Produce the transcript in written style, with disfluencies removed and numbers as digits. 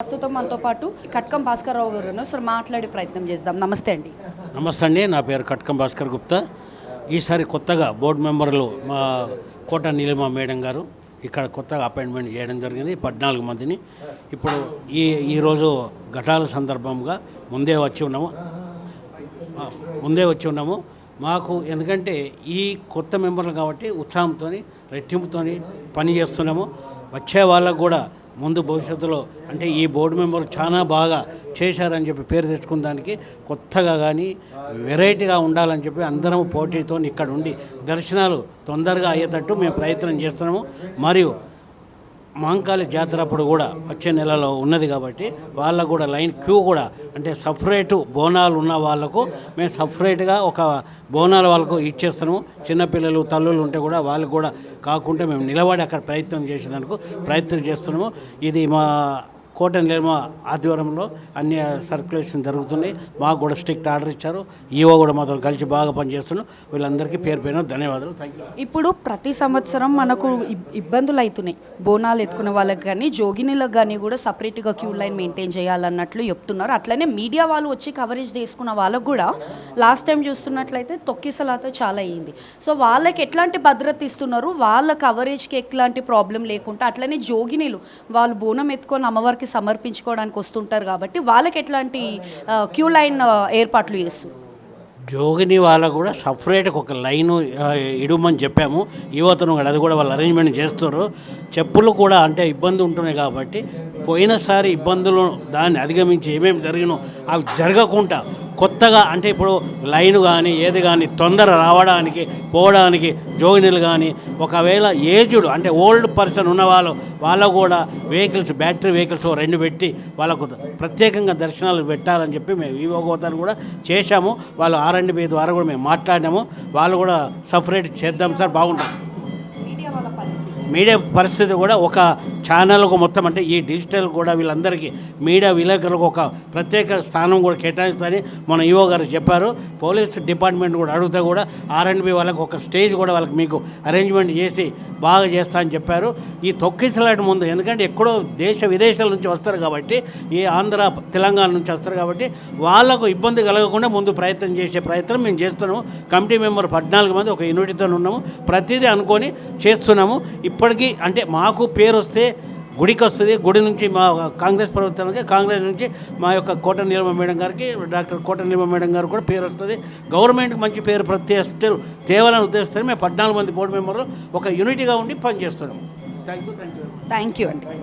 ప్రస్తుతం మనతో పాటు కట్కం భాస్కర్ రావు గారు సార్ మాట్లాడే ప్రయత్నం చేద్దాం. నమస్తే అండి. నమస్తే అండి, నా పేరు కట్కం భాస్కర్ గుప్తా. ఈసారి కొత్తగా బోర్డు మెంబర్లు మా కోట నీలిమ మేడం గారు ఇక్కడ కొత్తగా అపాయింట్మెంట్ చేయడం జరిగింది 14 మందిని. ఇప్పుడు ఈరోజు ఘటాల సందర్భంగా ముందే వచ్చి ఉన్నాము. మాకు ఎందుకంటే ఈ కొత్త మెంబర్లు కాబట్టి ఉత్సాహంతో రెట్టింపుతో పని చేస్తున్నాము. వచ్చే వాళ్ళకు కూడా ముందు భవిష్యత్తులో అంటే ఈ బోర్డు మెంబర్ చాలా బాగా చేశారని చెప్పి పేరు తెచ్చుకున్న దానికి కొత్తగా కానీ వెరైటీగా ఉండాలని చెప్పి అందరం పోటీతో ఇక్కడ ఉండి దర్శనాలు తొందరగా అయ్యేటట్టు మేము ప్రయత్నం చేస్తున్నాము. మరియు మాంకాళి జాతర అప్పుడు కూడా వచ్చే నెలలో ఉన్నది కాబట్టి వాళ్ళకు కూడా లైన్ క్యూ కూడా అంటే సపరేటు బోనాలు ఉన్న వాళ్ళకు మేము సపరేట్గా ఒక బోనాలు వాళ్ళకు ఇచ్చేస్తున్నాము. చిన్నపిల్లలు తల్లులు ఉంటే కూడా వాళ్ళకు కూడా కాకుండా మేము నిలబడి అక్కడ ప్రయత్నం చేస్తున్నాము. ఇది మా కోట నీలిమ ఆధ్వర్యంలో అన్ని సర్క్యులేషన్ జరుగుతున్నాయి. మాకు కూడా స్ట్రిక్ట్ ఆర్డర్ ఇచ్చారు. ఈవో కూడా మాతో కలిసి బాగా పనిచేస్తున్నాం. వీళ్ళందరికీ పేరు పేరు ధన్యవాదాలు. Thank you. ఇప్పుడు ప్రతి సంవత్సరం మనకు ఇబ్బందులు అవుతున్నాయి. బోనాలు ఎత్తుకునే వాళ్ళకి కానీ జోగినీలకు కానీ కూడా సపరేట్గా క్యూ లైన్ మెయింటైన్ చేయాలన్నట్లు చెప్తున్నారు. అట్లనే మీడియా వాళ్ళు వచ్చి కవరేజ్ చేసుకున్న వాళ్ళకు కూడా లాస్ట్ టైం చూస్తున్నట్లయితే తొక్కిసలాతో చాలా అయ్యింది. సో వాళ్ళకి ఎట్లాంటి భద్రత ఇస్తున్నారు, వాళ్ళ కవరేజ్కి ఎట్లాంటి ప్రాబ్లం లేకుండా, అట్లనే జోగినీలు వాళ్ళు బోనం ఎత్తుకొని అమ్మవారికి సమర్పించుకోవడానికి వస్తుంటారు కాబట్టి వాళ్ళకి ఎట్లాంటి క్యూ లైన్ ఏర్పాట్లు చేస్తారు. జోగిని వాళ్ళకు కూడా సపరేట్గా ఒక లైను ఇడమని చెప్పాము. యువతను కూడా అది కూడా వాళ్ళు అరేంజ్మెంట్ చేస్తారు. చెప్పులు కూడా అంటే ఇబ్బంది ఉంటున్నాయి కాబట్టి పోయినసారి ఇబ్బందులు దాన్ని అధిగమించి ఏమేమి జరిగినో అవి జరగకుండా కొత్తగా అంటే ఇప్పుడు లైను కానీ ఏది కానీ తొందర రావడానికి పోవడానికి జోగినీలు కానీ ఒకవేళ ఏజ్డ్ అంటే ఓల్డ్ పర్సన్ ఉన్న వాళ్ళకు కూడా వెహికల్స్ బ్యాటరీ వెహికల్స్ 2 పెట్టి వాళ్ళకు ప్రత్యేకంగా దర్శనాలు పెట్టాలని చెప్పి మేము ఈవోగోతాన్ని కూడా చేశాము. వాళ్ళు R&B ద్వారా కూడా మేము మాట్లాడినాము. వాళ్ళు కూడా సపరేట్ చేద్దాం సార్ బాగుంటుంది. మీడియా పరిస్థితి కూడా ఒక ఛానల్కు మొత్తం అంటే ఈ డిజిటల్ కూడా వీళ్ళందరికీ మీడియా విలేకరులకు ఒక ప్రత్యేక స్థానం కూడా కేటాయిస్తారని మన ఈవో గారు చెప్పారు. పోలీస్ డిపార్ట్మెంట్ కూడా అడిగితే కూడా R&B వాళ్ళకి ఒక స్టేజ్ కూడా వాళ్ళకి మీకు అరేంజ్మెంట్ చేసి బాగా చేస్తా అని చెప్పారు. ఈ తొక్కిసలాట ముందు ఎందుకంటే ఎక్కడో దేశ విదేశాల నుంచి వస్తారు కాబట్టి ఈ ఆంధ్ర తెలంగాణ నుంచి వస్తారు కాబట్టి వాళ్ళకు ఇబ్బంది కలగకుండా ముందు ప్రయత్నం మేము చేస్తున్నాము. కమిటీ మెంబర్ 14 మంది ఒక యూనిటీతో ఉన్నాము. ప్రతిదీ అనుకొని చేస్తున్నాము. ఇప్పటికీ అంటే మాకు పేరు వస్తే గుడికి వస్తుంది. గుడి నుంచి మా కాంగ్రెస్ ప్రభుత్వానికి, కాంగ్రెస్ నుంచి మా యొక్క కోట నీలిమ మేడం గారికి, డాక్టర్ కోట నీలిమ మేడం గారు కూడా పేరు వస్తుంది. గవర్నమెంట్కి మంచి పేరు ప్రతిష్టలు తేవాలని ఉద్దేశిస్తారు. మేము 14 మంది బోర్డు మెంబర్లు ఒక యూనిటీగా ఉండి పనిచేస్తున్నాం. థ్యాంక్ యూ అండి.